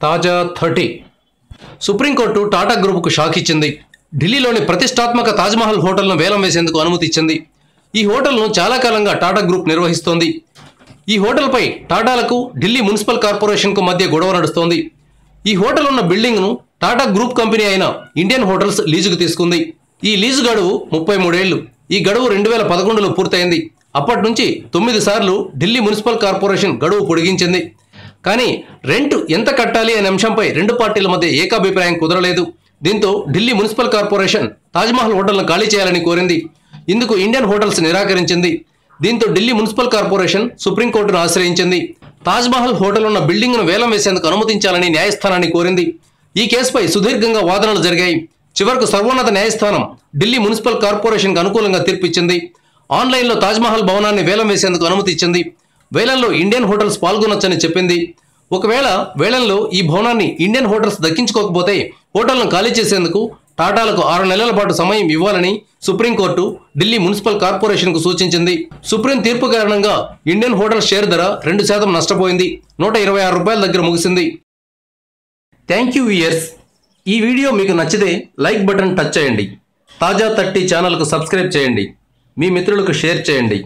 తాజా 30 supreme court Tata గ్రూపుకు shock ఇచ్చింది. ఢిల్లీలోని ప్రతిష్టాత్మక తాజ్మహల్ హోటల్ను వేలం వేసేందుకు అనుమతి ఇచ్చింది. ఈ హోటల్ను చాలా కాలంగా టాటా గ్రూప్ నిర్వహిస్తోంది. ఈ హోటల్పై టాటాలకు ఢిల్లీ మున్సిపల్ కార్పొరేషన్కు మధ్య గొడవ నడుస్తోంది. ఈ హోటల్ ఉన్న బిల్డింగ్ను టాటా గ్రూప్ కంపెనీ అయిన ఇండియన్ హోటల్స్ లీజుకు తీసుకుంది. ఈ లీజు గడువు 33 ఏళ్లు. ఈ గడువు 2011లో పూర్తయింది. అప్పటి నుంచి 9 సార్లు ఢిల్లీ మున్సిపల్ కార్పొరేషన్ గడువు పొడిగించింది. కానీ రెంట్ ఎంత కట్టాలి అనే అంశంపై రెండు పార్టీల మధ్య ఏకాభిప్రాయం కుదరలేదు. దీంతో ఢిల్లీ మున్సిపల్ కార్పొరేషన్ తాజ్మహల్ హోటల్ను ఖాళీ చేయాలని కోరింది. ఇందుకు ఇండియన్ హోటల్స్ నిరాకరించింది. దీంతో ఢిల్లీ మున్సిపల్ కార్పొరేషన్ సుప్రీంకోర్టును ఆశ్రయించింది. తాజ్మహల్ హోటల్ ఉన్న బిల్డింగ్ను వేలం వేసేందుకు అనుమతించాలని న్యాయస్థానాన్ని కోరింది. ఈ కేసుపై సుదీర్ఘంగా వాదనలు జరిగాయి. చివరకు సర్వోన్నత న్యాయస్థానం ఢిల్లీ మున్సిపల్ కార్పొరేషన్కు అనుకూలంగా తీర్పిచ్చింది. ఆన్లైన్లో తాజ్మహల్ భవనాన్ని వేలం వేసేందుకు అనుమతి ఇచ్చింది. వేలంలో ఇండియన్ హోటల్స్ పాల్గొనొచ్చని చెప్పింది. ఒకవేళ వేలంలో ఈ భవనాన్ని ఇండియన్ హోటల్స్ దక్కించుకోకపోతే హోటల్ను ఖాళీ చేసేందుకు టాటాలకు 6 నెలల పాటు సమయం ఇవ్వాలని సుప్రీంకోర్టు ఢిల్లీ మున్సిపల్ కార్పొరేషన్కు సూచించింది. సుప్రీం తీర్పు కారణంగా ఇండియన్ హోటల్ షేర్ ధర 2% నష్టపోయింది. 126 రూపాయల దగ్గర ముగిసింది. Thank you viewers. ఈ వీడియో మీకు నచ్చితే లైక్ బటన్ టచ్ చేయండి. తాజా 30 ఛానల్కు సబ్స్క్రైబ్ చేయండి. మీ మిత్రులకు షేర్ చేయండి.